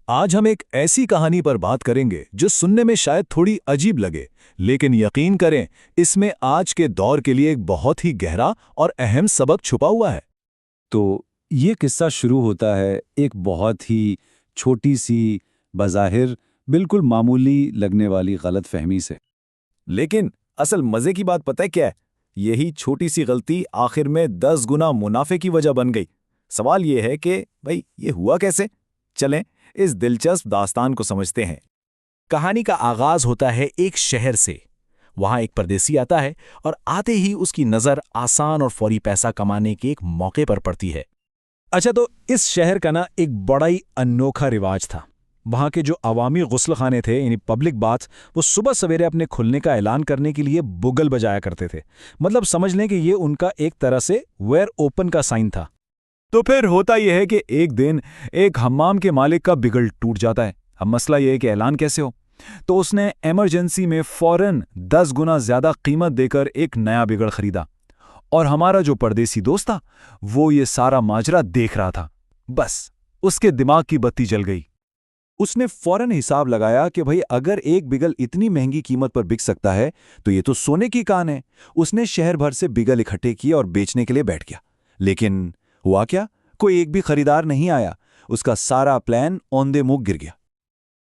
आज हम एक ऐसी कहानी पर बात करेंगे जो सुनने में शायद थोड़ी अजीब लगे, लेकिन यकीन करें, इसमें आज के दौर के लिए एक बहुत ही गहरा और अहम सबक छुपा हुआ है। तो ये किस्सा शुरू होता है एक बहुत ही छोटी सी, बज़ाहिर बिल्कुल मामूली लगने वाली गलतफहमी से। लेकिन असल मजे की बात पता है क्या है? यही छोटी सी गलती आखिर में 10 गुना मुनाफे की वजह बन गई। सवाल ये है कि भाई ये हुआ कैसे? चलें इस दिलचस्प दास्तान को समझते हैं। कहानी का आगाज होता है एक शहर से। वहां एक परदेसी आता है और आते ही उसकी नजर आसान और फौरी पैसा कमाने के एक मौके पर पड़ती है। अच्छा, तो इस शहर का ना एक बड़ा ही अनोखा रिवाज था। वहां के जो अवामी गुस्ल खाने थे, यानी पब्लिक बाथ्स, वो सुबह सवेरे अपने खुलने का ऐलान करने के लिए बुगल बजाया करते थे। मतलब समझ लें कि ये उनका एक तरह से वेयर ओपन का साइन था। तो फिर होता यह है कि एक दिन एक हम्माम के मालिक का बिगल टूट जाता है। अब मसला यह है कि ऐलान कैसे हो, तो उसने इमरजेंसी में फौरन 10 गुना ज्यादा कीमत देकर एक नया बिगड़ खरीदा। और हमारा जो परदेसी दोस्त था, वो ये सारा माजरा देख रहा था। बस उसके दिमाग की बत्ती जल गई। उसने फौरन हिसाब लगाया कि भाई अगर एक बिगल इतनी महंगी कीमत पर बिक सकता है तो ये तो सोने की कान है। उसने शहर भर से बिगल इकट्ठे किए और बेचने के लिए बैठ गया। लेकिन हुआ क्या, कोई एक भी खरीदार नहीं आया। उसका सारा प्लान औंधे मुंह गिर गया।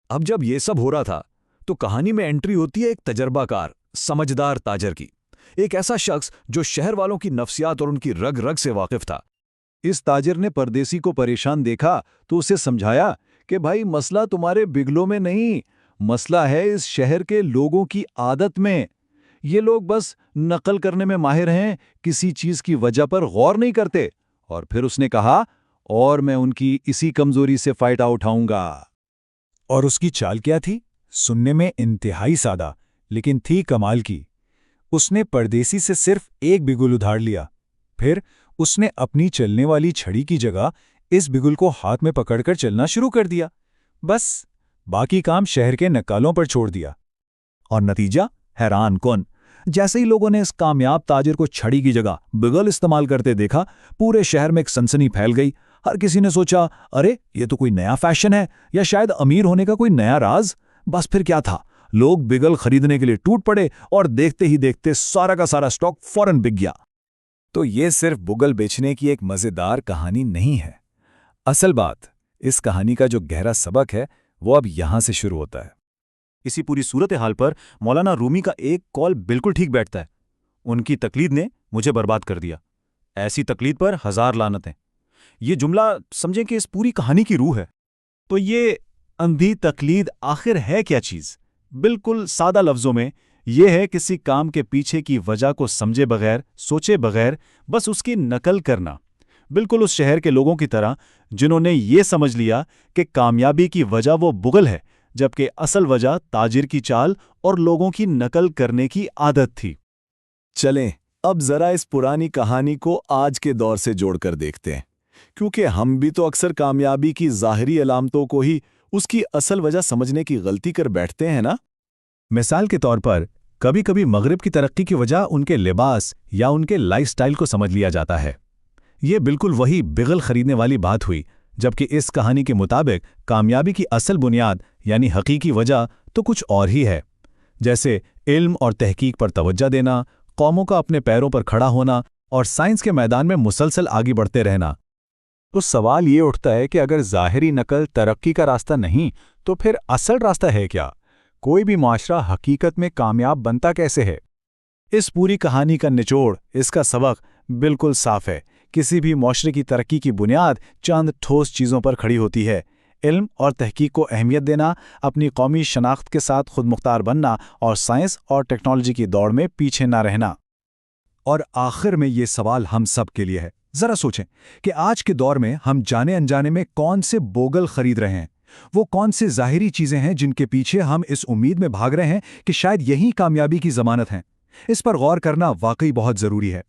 अब जब ये सब हो रहा था तो कहानी में एंट्री होती है एक तजर्बाकार, समझदार ताजर की। एक ऐसा शख्स जो शहर वालों की नफ्सियात और उनकी रग रग से वाकिफ था। इस ताजिर ने परदेसी को परेशान देखा तो उसे समझाया कि भाई मसला तुम्हारे बिगलों में नहीं, मसला है इस शहर के लोगों की आदत में। ये लोग बस नकल करने में माहिर हैं, किसी चीज की वजह पर गौर नहीं करते। और फिर उसने कहा, और मैं उनकी इसी कमजोरी से फायदा उठाऊंगा। और उसकी चाल क्या थी? सुनने में इंतहाई सादा, लेकिन थी कमाल की। उसने परदेसी से सिर्फ एक बिगुल उधार लिया। फिर उसने अपनी चलने वाली छड़ी की जगह इस बिगुल को हाथ में पकड़कर चलना शुरू कर दिया। बस बाकी काम शहर के नक्कालों पर छोड़ दिया। और नतीजा हैरान कौन। जैसे ही लोगों ने इस कामयाब ताजिर को छड़ी की जगह बिगल इस्तेमाल करते देखा, पूरे शहर में एक सनसनी फैल गई। हर किसी ने सोचा, अरे ये तो कोई नया फैशन है, या शायद अमीर होने का कोई नया राज। बस फिर क्या था, लोग बिगल खरीदने के लिए टूट पड़े और देखते ही देखते सारा का सारा स्टॉक फौरन बिक गया। तो ये सिर्फ बुगल बेचने की एक मजेदार कहानी नहीं है। असल बात, इस कहानी का जो गहरा सबक है वो अब यहां से शुरू होता है। इसी पूरी सूरत हाल पर मौलाना रूमी का एक कॉल बिल्कुल ठीक बैठता है। उनकी तकलीद ने मुझे बर्बाद कर दिया, ऐसी तकलीद पर 1000 लानतें। ये जुमला समझें कि इस पूरी कहानी की रूह है। तो ये अंधी तकलीद आखिर है क्या चीज? बिल्कुल सादा लफ्जों में यह है किसी काम के पीछे की वजह को समझे बगैर, सोचे बगैर बस उसकी नकल करना। बिल्कुल उस शहर के लोगों की तरह जिन्होंने ये समझ लिया कि कामयाबी की वजह वो बुगल है, जबकि असल वजह ताजिर की चाल और लोगों की नकल करने की आदत थी। चलें अब जरा इस पुरानी कहानी को आज के दौर से जोड़कर देखते हैं, क्योंकि हम भी तो अक्सर कामयाबी की ज़ाहिरी अलामतों को ही उसकी असल वजह समझने की गलती कर बैठते हैं ना। मिसाल के तौर पर कभी कभी मगरिब की तरक्की की वजह उनके लिबास या उनके लाइफस्टाइल को समझ लिया जाता है। ये बिल्कुल वही बिगल खरीदने वाली बात हुई, जबकि इस कहानी के मुताबिक कामयाबी की असल बुनियाद यानी हकीकी वजह तो कुछ और ही है। जैसे इल्म और तहकीक पर तवज्जो देना, कौमों का अपने पैरों पर खड़ा होना और साइंस के मैदान में मुसलसल आगे बढ़ते रहना। तो सवाल ये उठता है कि अगर ज़ाहिरी नकल तरक्की का रास्ता नहीं, तो फिर असल रास्ता है क्या? कोई भी माशरा हकीकत में कामयाब बनता कैसे है? इस पूरी कहानी का निचोड़, इसका सबक बिल्कुल साफ है। किसी भी माशरे की तरक्की की बुनियाद चंद ठोस चीज़ों पर खड़ी होती है। इल्म और तहकीक को अहमियत देना, अपनी कौमी शनाख्त के साथ खुद मुख्तार बनना और साइंस और टेक्नोलॉजी की दौड़ में पीछे ना रहना। और आखिर में ये सवाल हम सब के लिए है। जरा सोचें कि आज के दौर में हम जाने अनजाने में कौन से बोगल खरीद रहे हैं। वो कौन से ज़ाहिरी चीज़ें हैं जिनके पीछे हम इस उम्मीद में भाग रहे हैं कि शायद यही कामयाबी की ज़मानत है। इस पर गौर करना वाकई बहुत ज़रूरी है।